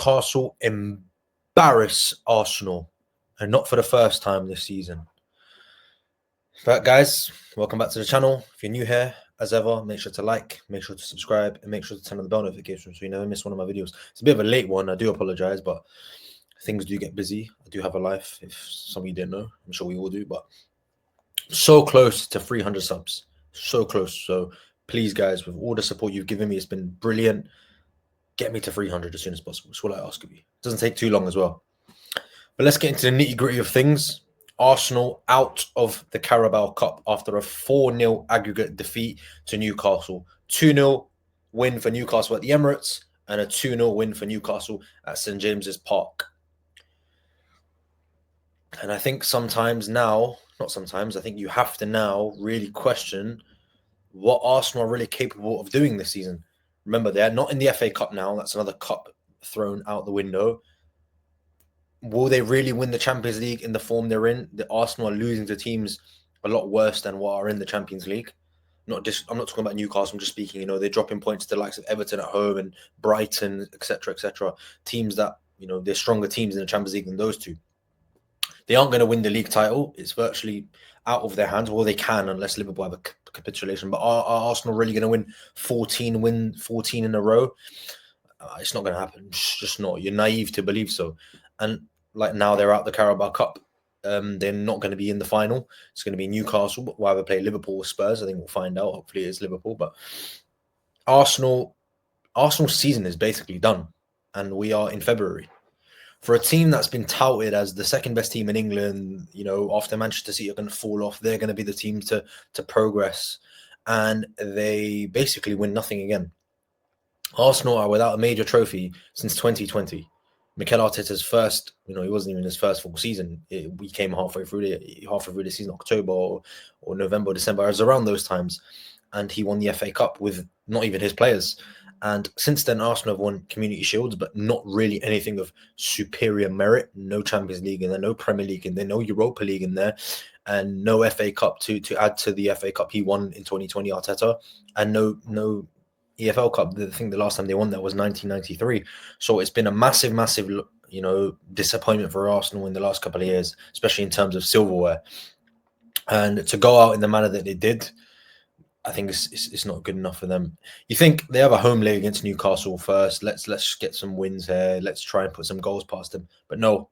Newcastle embarrass Arsenal, and not for the first time this season. But guys, welcome back to the channel. If you're new here, as ever, make sure to like, make sure to subscribe, and make sure to turn on the bell notifications so you never miss one of my videos. It's a bit of a late one, I do apologize, but things do get busy. I do have a life, if some of you didn't know. I'm sure we all do, but so close to 300 subs. So close. So please, guys, with all the support you've given me, it's been brilliant. Get me to 300 as soon as possible. That's all I ask of you. It doesn't take too long as well. But let's get into the nitty-gritty of things. Arsenal out of the Carabao Cup after a 4-0 aggregate defeat to Newcastle. 2-0 win for Newcastle at the Emirates and a 2-0 win for Newcastle at St. James's Park. And I think sometimes now, not sometimes, I think you have to now really question what Arsenal are really capable of doing this season. Remember, they're not in the FA Cup now. That's another cup thrown out the window. Will they really win the Champions League in the form they're in? The Arsenal are losing to teams a lot worse than what are in the Champions League. I'm not talking about Newcastle. I'm just speaking. They're dropping points to the likes of Everton at home and Brighton, etc., etc. Teams that they're stronger teams in the Champions League than those two. They aren't going to win the league title. It's virtually out of their hands. Well, they can unless Liverpool have a capitulation. But are Arsenal really going to win 14 in a row? It's not going to happen. It's just not. You're naive to believe so. And like now they're out the Carabao Cup. They're not going to be in the final. It's going to be Newcastle. But we'll either play Liverpool or Spurs. I think we'll find out. Hopefully it's Liverpool. But Arsenal's season is basically done. And we are in February. For a team that's been touted as the second best team in England, after Manchester City are going to fall off, they're going to be the team to progress. And they basically win nothing again. Arsenal are without a major trophy since 2020. Mikel Arteta's first, he wasn't even his first full season. We came halfway through the season, October or November, December. It was around those times. And he won the FA Cup with not even his players. And since then, Arsenal have won Community Shields, but not really anything of superior merit. No Champions League in there, no Premier League in there, no Europa League in there, and no FA Cup to add to the FA Cup he won in 2020, Arteta, and no EFL Cup. I think the last time they won that was 1993. So it's been a massive, disappointment for Arsenal in the last couple of years, especially in terms of silverware. And to go out in the manner that they did, I think it's not good enough for them. You think they have a home leg against Newcastle first. Let's get some wins here. Let's try and put some goals past them. But no,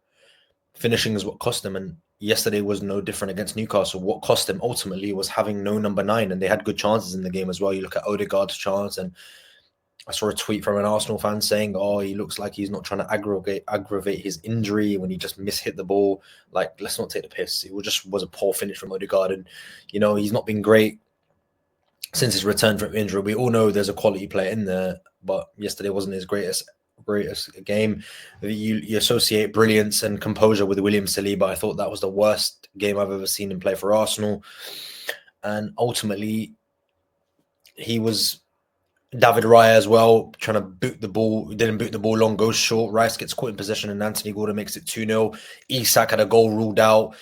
finishing is what cost them. And yesterday was no different against Newcastle. What cost them ultimately was having no number 9, and they had good chances in the game as well. You look at Odegaard's chance, and I saw a tweet from an Arsenal fan saying, "Oh, he looks like he's not trying to aggravate his injury when he just mishit the ball." Like, let's not take the piss. It was a poor finish from Odegaard, and he's not been great since his return from injury. We all know there's a quality player in there, but yesterday wasn't his greatest game. You associate brilliance and composure with William Saliba. I thought that was the worst game I've ever seen him play for Arsenal. And ultimately, he was David Raya as well, trying to boot the ball. Didn't boot the ball long, goes short. Rice gets caught in possession, and Anthony Gordon makes it 2-0. Isak had a goal ruled out.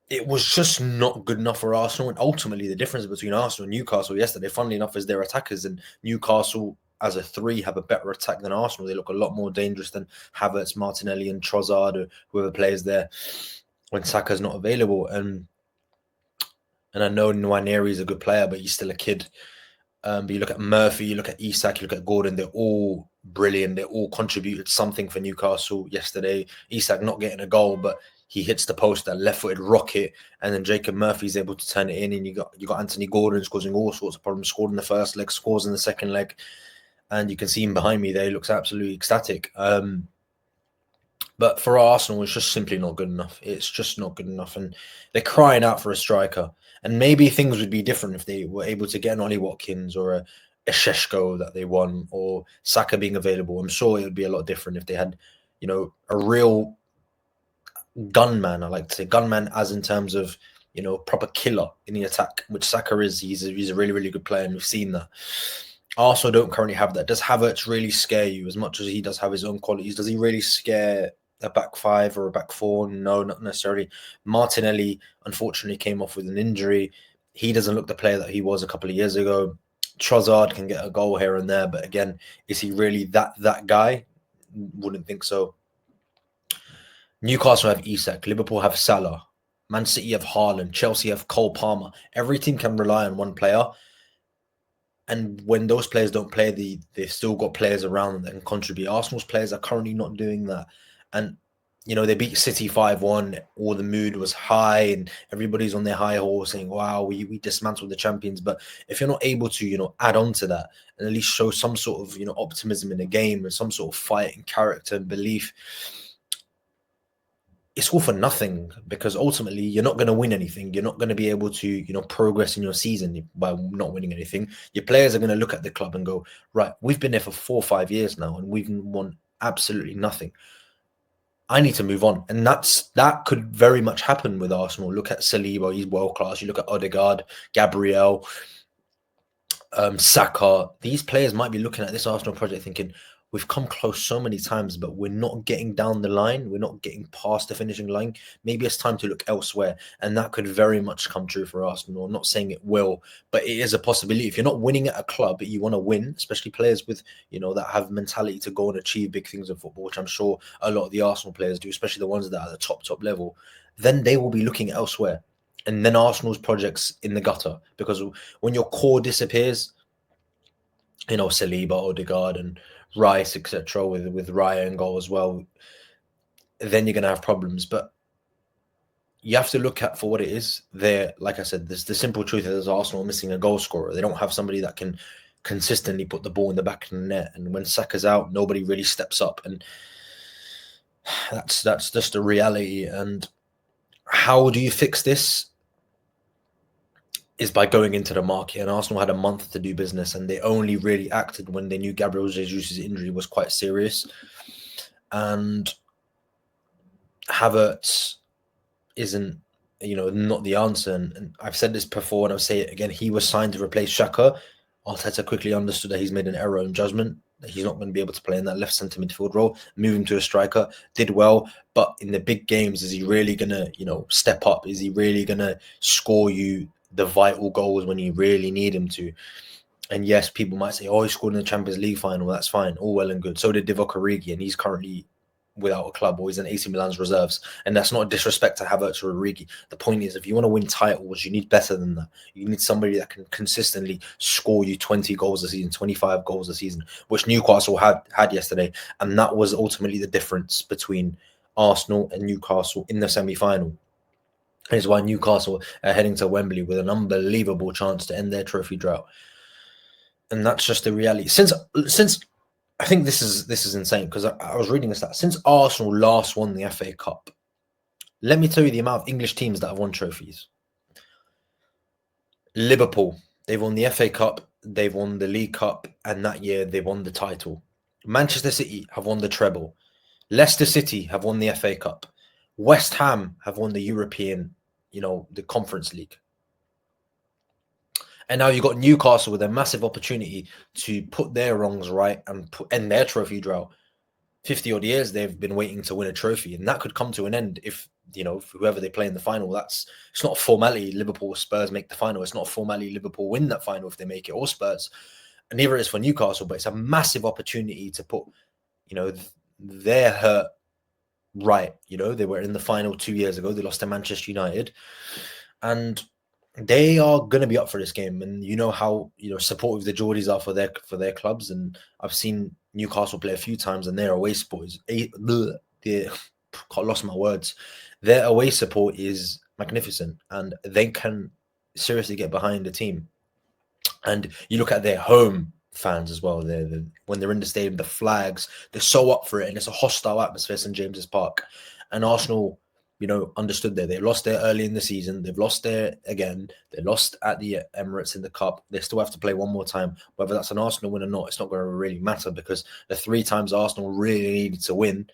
It was just not good enough for Arsenal. And ultimately, the difference between Arsenal and Newcastle yesterday, funnily enough, is their attackers. And Newcastle, as a 3, have a better attack than Arsenal. They look a lot more dangerous than Havertz, Martinelli, and Trossard, or whoever plays there when Saka's not available. And I know Nwaneri is a good player, but he's still a kid. But you look at Murphy, you look at Isak, you look at Gordon, they're all brilliant. They all contributed something for Newcastle yesterday. Isak not getting a goal, but he hits the post, that left-footed rocket, and then Jacob Murphy's able to turn it in, and you got Anthony Gordon causing all sorts of problems. Scored in the first leg, scores in the second leg, and you can see him behind me there. He looks absolutely ecstatic. But for Arsenal, it's just simply not good enough. It's just not good enough, and they're crying out for a striker. And maybe things would be different if they were able to get an Ollie Watkins or a Sheshko that they won, or Saka being available. I'm sure it would be a lot different if they had, a real gunman. I like to say gunman as in terms of proper killer in the attack, which Saka is. He's a really, really good player, and we've seen that. Arsenal don't currently have that. Does Havertz really scare you as much as he does have his own qualities? Does he really scare a back 5 or a back 4? No, not necessarily. Martinelli unfortunately came off with an injury. He doesn't look the player that he was a couple of years ago. Trossard can get a goal here and there, but again, is he really that guy? wouldn't think so. Newcastle have Isak, Liverpool have Salah, Man City have Haaland, Chelsea have Cole Palmer. Every team can rely on one player. And when those players don't play, they've still got players around them that can contribute. Arsenal's players are currently not doing that. And, they beat City 5-1. All the mood was high and everybody's on their high horse saying, wow, we dismantled the champions. But if you're not able to, add on to that and at least show some sort of, optimism in the game and some sort of fight and character and belief, it's all for nothing, because ultimately you're not going to win anything. You're not going to be able to, progress in your season by not winning anything. Your players are going to look at the club and go, right, we've been there for 4 or 5 years now and we've won absolutely nothing. I need to move on. And that could very much happen with Arsenal. Look at Saliba, he's world class. You look at Odegaard, Gabriel, Saka. These players might be looking at this Arsenal project thinking, we've come close so many times, but we're not getting down the line. We're not getting past the finishing line. Maybe it's time to look elsewhere. And that could very much come true for Arsenal. I'm not saying it will, but it is a possibility. If you're not winning at a club, but you want to win, especially players with, that have mentality to go and achieve big things in football, which I'm sure a lot of the Arsenal players do, especially the ones that are at the top level, then they will be looking elsewhere. And then Arsenal's project's in the gutter, because when your core disappears, Saliba, Odegaard and Rice, etc., with Raya and goal as well, then you're going to have problems. But you have to look at for what it is. There, like I said, there's the simple truth is Arsenal missing a goal scorer. They don't have somebody that can consistently put the ball in the back of the net. And when Saka's out, nobody really steps up. And that's just a reality. And how do you fix this? Is by going into the market. And Arsenal had a month to do business, and they only really acted when they knew Gabriel Jesus' injury was quite serious. And Havertz isn't, not the answer. And I've said this before, and I'll say it again. He was signed to replace Xhaka. Arteta quickly understood that he's made an error in judgment, that he's not going to be able to play in that left centre midfield role. Move him to a striker. Did well, but in the big games, is he really going to, step up? Is he really going to score you the vital goals when you really need him to? And yes, people might say, oh, he scored in the Champions League final. That's fine. All well and good. So did Divock Origi, and he's currently without a club, or he's in AC Milan's reserves. And that's not a disrespect to Havertz or Origi. The point is, if you want to win titles, you need better than that. You need somebody that can consistently score you 20 goals a season, 25 goals a season, which Newcastle had yesterday. And that was ultimately the difference between Arsenal and Newcastle in the semi-final. Is why Newcastle are heading to Wembley with an unbelievable chance to end their trophy drought. And that's just the reality. Since I think this is insane, because I was reading this, that since Arsenal last won the FA Cup, let me tell you the amount of English teams that have won trophies. Liverpool, they've won the FA Cup, they've won the League Cup, and that year they won the title. Manchester City have won the treble. Leicester City have won the FA Cup. West Ham have won the European, the Conference League. And now you've got Newcastle with a massive opportunity to put their wrongs right and end their trophy drought. 50 odd years they've been waiting to win a trophy, and that could come to an end if whoever they play in the final. It's not a formality Liverpool or Spurs make the final. It's not a formality Liverpool win that final if they make it, or Spurs. And neither is for Newcastle, but it's a massive opportunity to put their hurt right. They were in the final 2 years ago. They lost to Manchester United, and they are going to be up for this game. And you know how supportive the Geordies are for their clubs. And I've seen Newcastle play a few times, and their away support is lost my words. Their away support is magnificent, and they can seriously get behind the team. And you look at their home fans as well. When they're in the stadium, the flags, they're so up for it, and it's a hostile atmosphere at St James's Park. And Arsenal, understood that they lost there early in the season. They've lost there again. They lost at the Emirates in the Cup. They still have to play one more time. Whether that's an Arsenal win or not, it's not going to really matter, because the 3 times Arsenal really needed to win,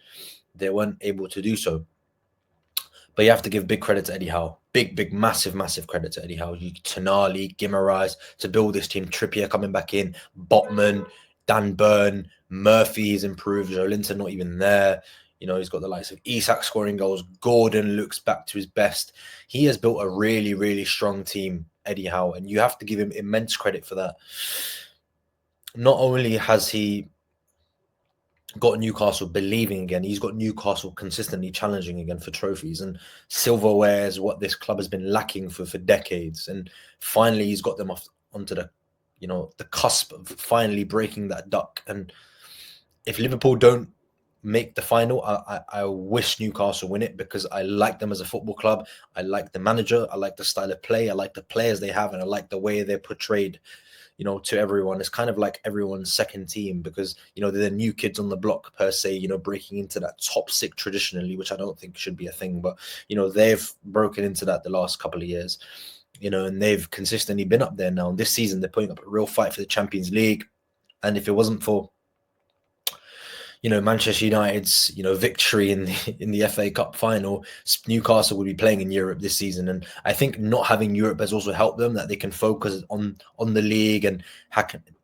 they weren't able to do so. But you have to give big credit to Eddie Howe. Big, massive credit to Eddie Howe. Tonali, Guimaraes to build this team. Trippier coming back in. Botman, Dan Burn, Murphy's improved. Joelinton not even there. He's got the likes of Isak scoring goals. Gordon looks back to his best. He has built a really, really strong team, Eddie Howe, and you have to give him immense credit for that. Not only has he got Newcastle believing again. He's got Newcastle consistently challenging again for trophies, and silverware is what this club has been lacking for decades. And finally, he's got them off onto the, the cusp of finally breaking that duck. And if Liverpool don't make the final, I wish Newcastle win it, because I like them as a football club. I like the manager. I like the style of play. I like the players they have, and I like the way they're portrayed, to everyone. It's kind of like everyone's second team, because, they're the new kids on the block per se, breaking into that top six traditionally, which I don't think should be a thing. But, they've broken into that the last couple of years, and they've consistently been up there now. And this season, they're putting up a real fight for the Champions League. And if it wasn't for, Manchester United's, victory in the FA Cup final, Newcastle would be playing in Europe this season. And I think not having Europe has also helped them, that they can focus on the league, and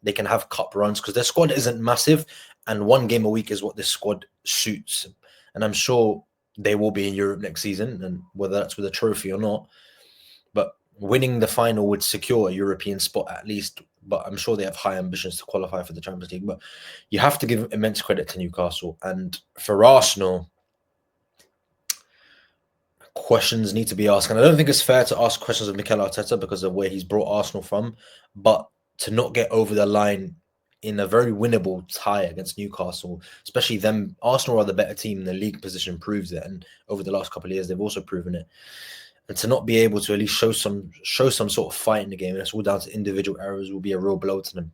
they can have cup runs, because their squad isn't massive, and one game a week is what this squad suits. And I'm sure they will be in Europe next season, and whether that's with a trophy or not. But winning the final would secure a European spot at least. But I'm sure they have high ambitions to qualify for the Champions League. But you have to give immense credit to Newcastle. And for Arsenal, questions need to be asked. And I don't think it's fair to ask questions of Mikel Arteta because of where he's brought Arsenal from. But to not get over the line in a very winnable tie against Newcastle, especially them, Arsenal are the better team in the league position, proves it. And over the last couple of years, they've also proven it. And to not be able to at least show some sort of fight in the game, and it's all down to individual errors, will be a real blow to them.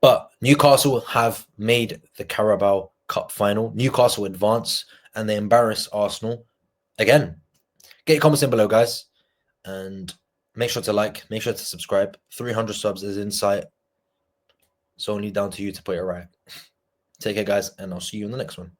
But Newcastle have made the Carabao Cup final. Newcastle advance, and they embarrass Arsenal again. Get your comments in below, guys, and make sure to like, make sure to subscribe. 300 subs is in sight. It's only down to you to put it right. Take care, guys, and I'll see you in the next one.